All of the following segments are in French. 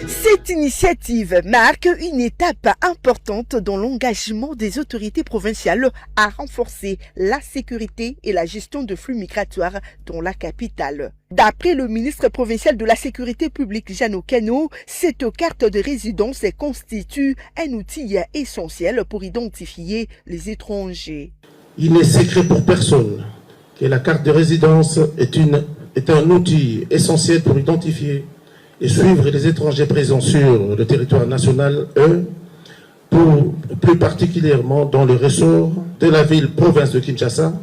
Cette initiative marque une étape importante dans l'engagement des autorités provinciales à renforcer la sécurité et la gestion de flux migratoires dans la capitale. D'après le ministre provincial de la Sécurité publique, Jeannot Kano, cette carte de résidence constitue un outil essentiel pour identifier les étrangers. Il n'est secret pour personne que la carte de résidence est un outil essentiel pour identifier et suivre les étrangers présents sur le territoire national, plus particulièrement dans le ressort de la ville-province de Kinshasa,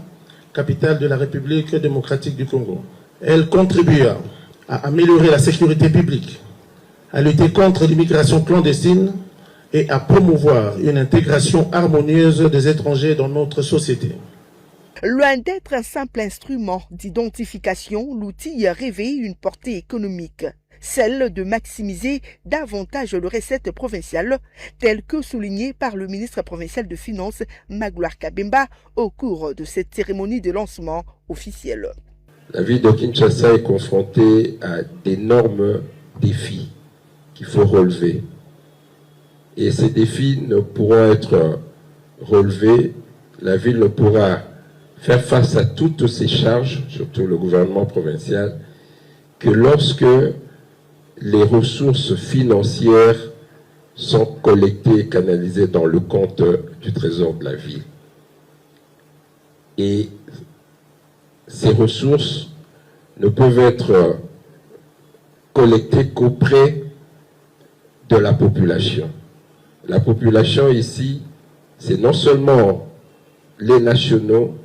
capitale de la République démocratique du Congo. Elle contribue à améliorer la sécurité publique, à lutter contre l'immigration clandestine et à promouvoir une intégration harmonieuse des étrangers dans notre société. Loin d'être un simple instrument d'identification, l'outil revêt une portée économique, celle de maximiser davantage les recettes provinciales, telles que soulignées par le ministre provincial de Finances, Magloire Kabemba, au cours de cette cérémonie de lancement officielle. La ville de Kinshasa est confrontée à d'énormes défis qu'il faut relever. Et ces défis ne pourront être relevés, la ville ne pourra faire face à toutes ces charges, surtout le gouvernement provincial, que lorsque les ressources financières sont collectées et canalisées dans le compte du trésor de la ville. Et ces ressources ne peuvent être collectées qu'auprès de la population. La population ici, c'est non seulement les nationaux,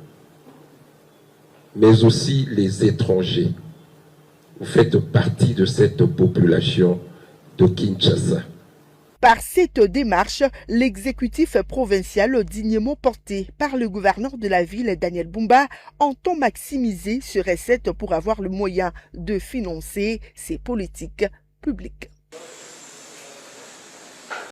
mais aussi les étrangers. Vous faites partie de cette population de Kinshasa. Par cette démarche, l'exécutif provincial dignement porté par le gouverneur de la ville, Daniel Bumba, entend maximiser ces recettes pour avoir le moyen de financer ses politiques publiques.